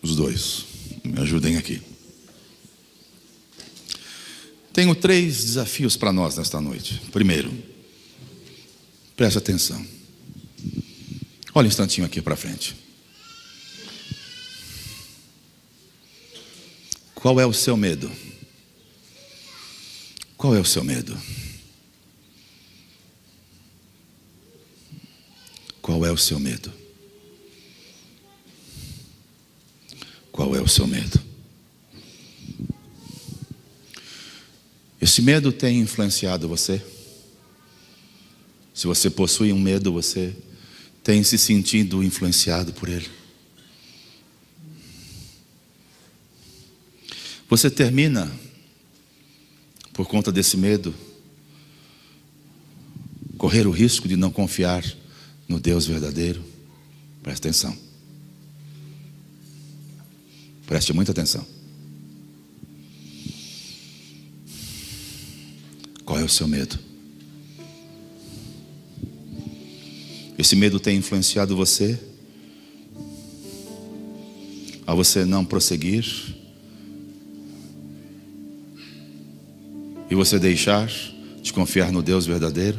os dois, me ajudem aqui. Tenho 3 desafios para nós nesta noite. Primeiro, preste atenção. Olha um instantinho aqui para frente. Qual é o seu medo? Qual é o seu medo? Qual é o seu medo? Qual é o seu medo? Esse medo tem influenciado você? Se você possui um medo, você tem se sentido influenciado por ele? Você termina, por conta desse medo, correr o risco de não confiar no Deus verdadeiro? Preste atenção. Preste muita atenção. Qual é o seu medo? Esse medo tem influenciado você? a você não prosseguir e você deixar de confiar no Deus verdadeiro?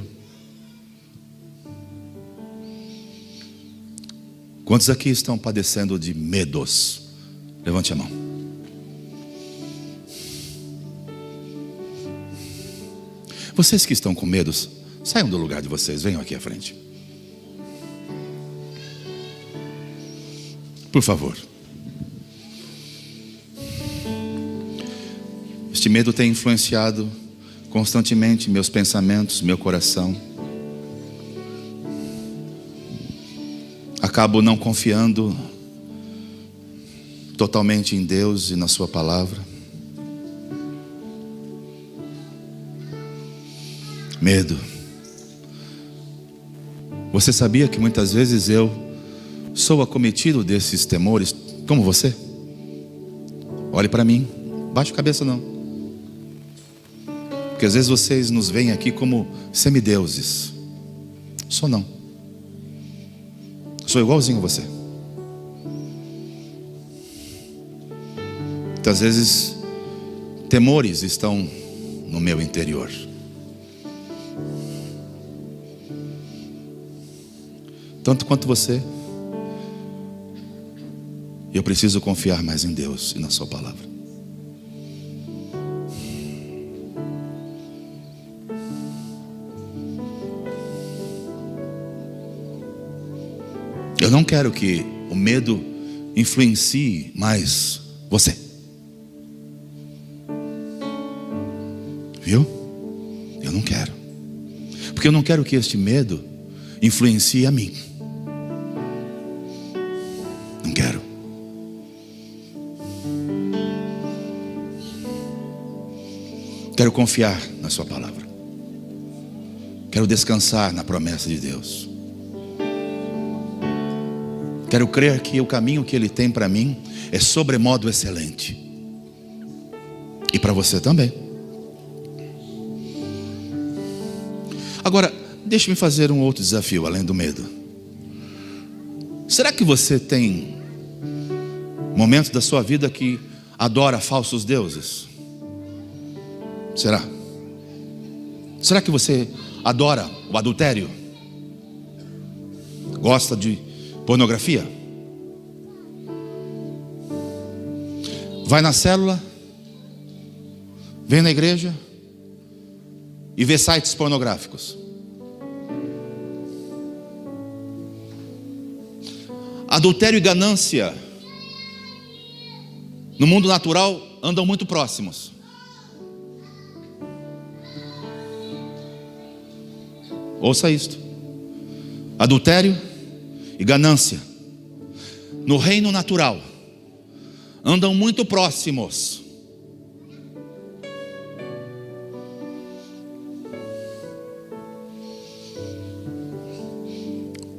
Quantos aqui estão padecendo de medos? Levante a mão. Vocês que estão com medos, saiam do lugar de vocês, venham aqui à frente. Por favor. Este medo tem influenciado constantemente meus pensamentos, meu coração. Acabo não confiando totalmente em Deus e na sua palavra. Medo. Você sabia que muitas vezes eu sou acometido desses temores, como você? Olhe para mim, baixe a cabeça não. Porque às vezes vocês nos veem aqui como semideuses. Sou não. Sou igualzinho a você. Muitas vezes temores estão no meu interior. Tanto quanto você. Eu preciso confiar mais em Deus e na sua palavra. Eu não quero que o medo influencie mais você. Viu? Eu não quero. Porque eu não quero que este medo influencie a mim. Não quero. Quero confiar na sua palavra. Quero descansar na promessa de Deus. Quero crer que o caminho que Ele tem para mim é sobremodo excelente. E para você também. Agora, deixe-me fazer um outro desafio, além do medo. Será que você tem momentos da sua vida que adora falsos deuses? Será? Será que você adora o adultério? Gosta de pornografia? Vai na célula, vem na igreja e vê sites pornográficos. Adultério e ganância no mundo natural andam muito próximos. Ouça isto. Adultério e ganância no reino natural andam muito próximos.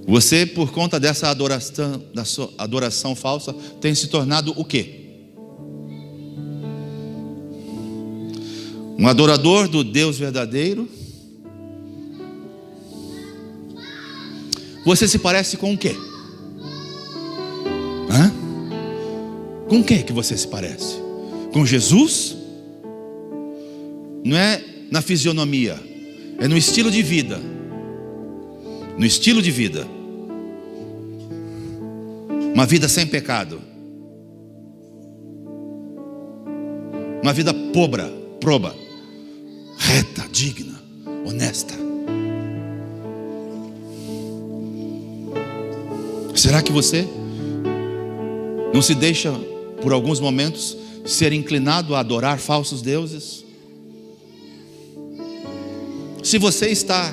Você, por conta dessa adoração, da sua adoração falsa, tem se tornado o quê? Um adorador do Deus verdadeiro? Você se parece com o quê? Hã? Com o que você se parece? Com Jesus? Não é na fisionomia, é no estilo de vida. No estilo de vida. Uma vida sem pecado. Uma vida proba, reta, digna, honesta. Será que você não se deixa, por alguns momentos, ser inclinado a adorar falsos deuses? Se você está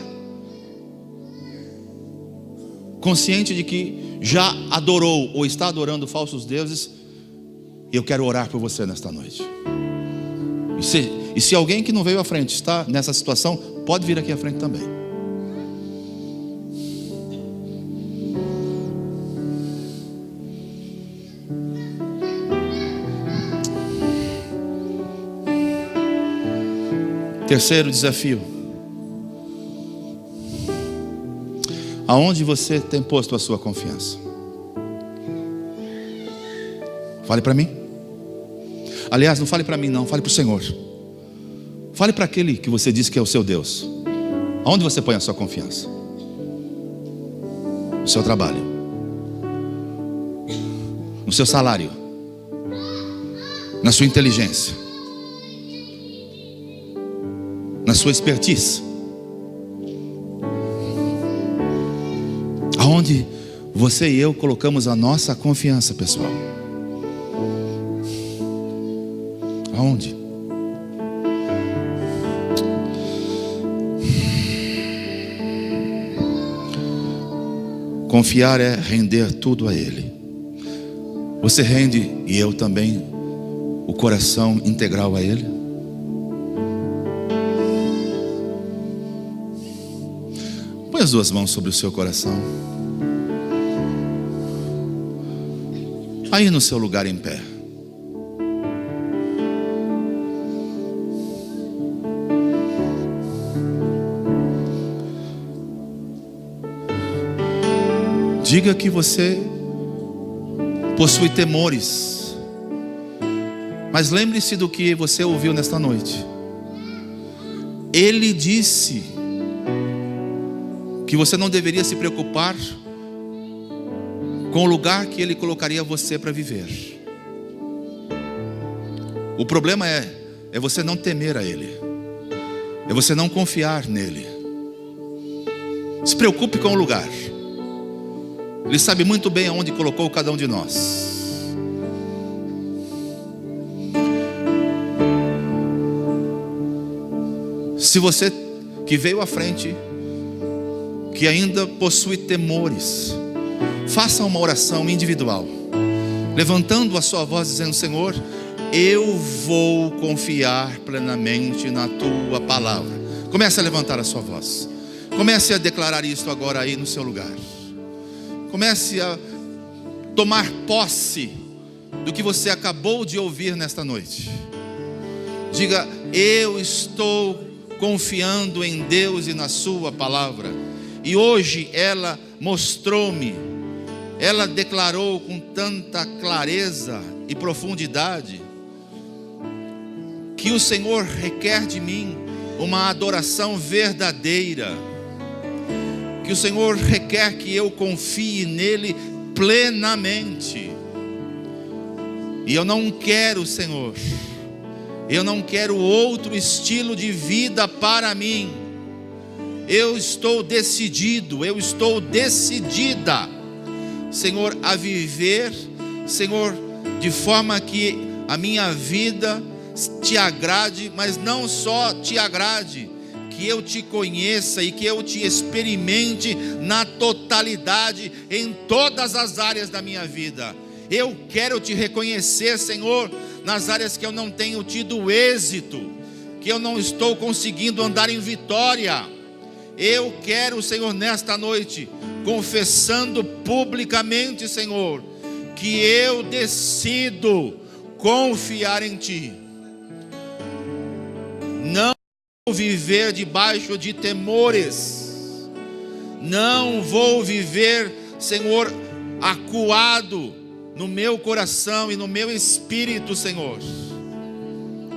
consciente de que já adorou ou está adorando falsos deuses, eu quero orar por você nesta noite. E se alguém que não veio à frente está nessa situação, pode vir aqui à frente também. Terceiro desafio. Aonde você tem posto a sua confiança? Fale para mim. Aliás, não fale para mim não, fale para o Senhor. Fale para aquele que você disse que é o seu Deus. Aonde você põe a sua confiança? No seu trabalho, no seu salário, na sua inteligência, na sua expertise. Aonde você e eu colocamos a nossa confiança, pessoal? Aonde? Confiar é render tudo a Ele. Você rende, e eu também, o coração integral a Ele? Põe as duas mãos sobre o seu coração. Aí no seu lugar em pé. Diga que você possui temores, mas lembre-se do que você ouviu nesta noite. Ele disse que você não deveria se preocupar com o lugar que Ele colocaria você para viver. O problema é você não temer a Ele, é você não confiar nele. Se preocupe com o lugar. Ele sabe muito bem aonde colocou cada um de nós. Se você que veio à frente, que ainda possui temores, faça uma oração individual, levantando a sua voz, dizendo: Senhor, eu vou confiar plenamente na Tua palavra. Comece a levantar a sua voz. Comece a declarar isso agora aí no seu lugar. Comece a tomar posse do que você acabou de ouvir nesta noite. Diga: eu estou confiando em Deus e na Sua palavra. E hoje ela mostrou-me, ela declarou com tanta clareza e profundidade que o Senhor requer de mim uma adoração verdadeira, que o Senhor requer que eu confie nele plenamente. E eu não quero, Senhor, eu não quero outro estilo de vida para mim. Eu estou decidido, eu estou decidida, Senhor, a viver, Senhor, de forma que a minha vida te agrade, mas não só te agrade, que eu te conheça e que eu te experimente na totalidade, em todas as áreas da minha vida. Eu quero te reconhecer, Senhor, nas áreas que eu não tenho tido êxito, que eu não estou conseguindo andar em vitória. Eu quero, Senhor, nesta noite, confessando publicamente, Senhor, que eu decido confiar em Ti. Não vou viver debaixo de temores, não vou viver, Senhor, acuado no meu coração e no meu espírito, Senhor.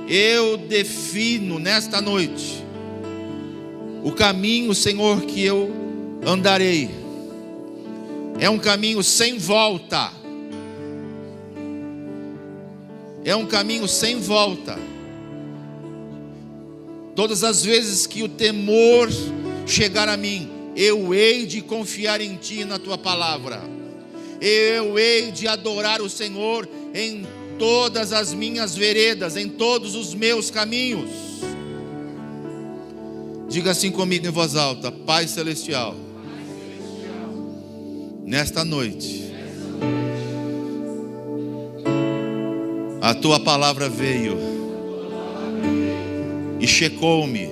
Eu defino nesta noite o caminho, Senhor, que eu andarei. É um caminho sem volta. É um caminho sem volta. Todas as vezes que o temor chegar a mim, eu hei de confiar em Ti e na Tua palavra. Eu hei de adorar o Senhor em todas as minhas veredas, em todos os meus caminhos. Diga assim comigo em voz alta: Pai Celestial, nesta noite, a Tua palavra veio e checou-me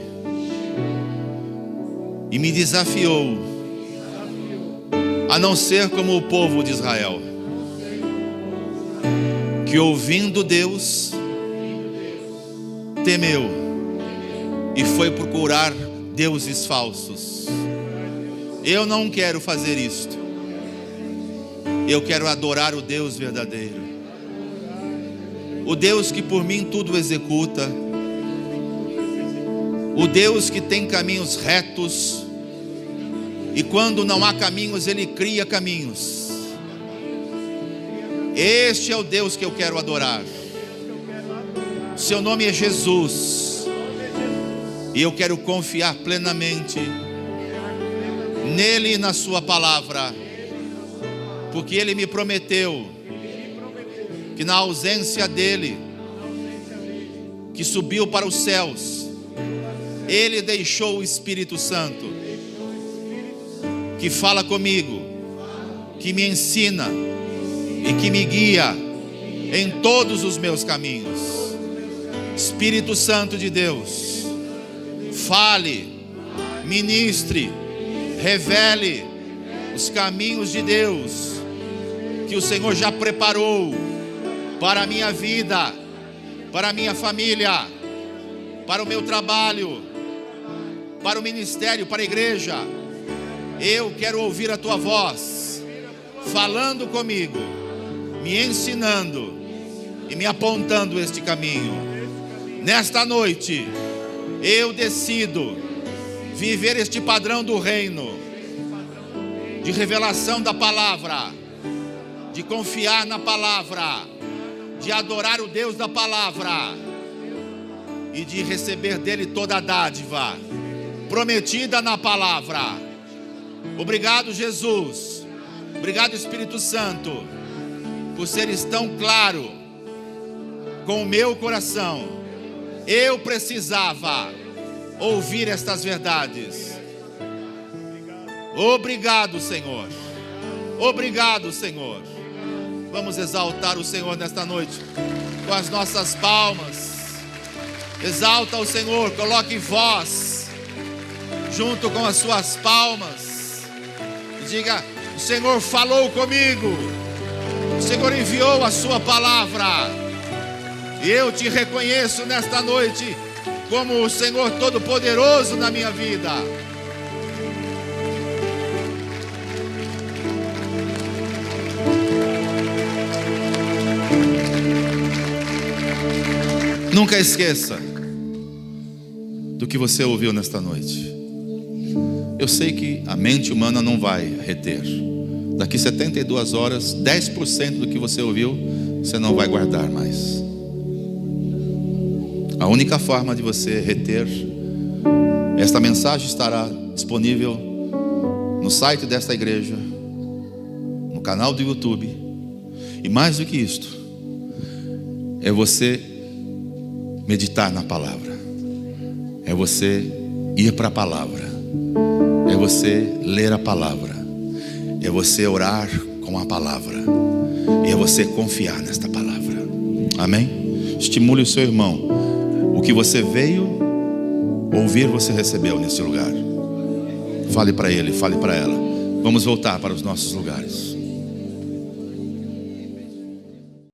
e me desafiou a não ser como o povo de Israel, que ouvindo Deus, temeu e foi procurar deuses falsos. Eu não quero fazer isto. Eu quero adorar o Deus verdadeiro. o Deus que por mim tudo executa, o Deus que tem caminhos retos, e quando não há caminhos, Ele cria caminhos. Este é o Deus que eu quero adorar. Seu nome é Jesus, e eu quero confiar plenamente nele e na sua palavra, porque Ele me prometeu que na ausência dEle, que subiu para os céus, Ele deixou o Espírito Santo, que fala comigo, que me ensina e que me guia em todos os meus caminhos. Espírito Santo de Deus, fale, ministre, revele os caminhos de Deus que o Senhor já preparou para a minha vida, para a minha família, para o meu trabalho, para o ministério, para a igreja. Eu quero ouvir a tua voz falando comigo, me ensinando e me apontando este caminho. Nesta noite eu decido viver este padrão do reino, de revelação da palavra, de confiar na palavra, de adorar o Deus da palavra e de receber dele toda a dádiva prometida na palavra. Obrigado, Jesus. Obrigado, Espírito Santo, por seres tão claro com o meu coração. Eu precisava ouvir estas verdades. Obrigado, Senhor. Obrigado, Senhor. Vamos exaltar o Senhor nesta noite com as nossas palmas. Exalta o Senhor, coloque voz junto com as suas palmas e diga: o Senhor falou comigo, o Senhor enviou a sua palavra, e eu te reconheço nesta noite como o Senhor Todo-Poderoso na minha vida. Nunca esqueça do que você ouviu nesta noite. Eu sei que a mente humana não vai reter. Daqui 72 horas, 10% do que você ouviu, você não vai guardar mais. A única forma de você reter, esta mensagem estará disponível no site desta igreja, no canal do YouTube. E mais do que isto, é você meditar na palavra, é você ir para a palavra, é você ler a palavra, é você orar com a palavra, e é você confiar nesta palavra. Amém? Estimule o seu irmão. O que você veio ouvir, você recebeu nesse lugar. Fale para ele, fale para ela. Vamos voltar para os nossos lugares.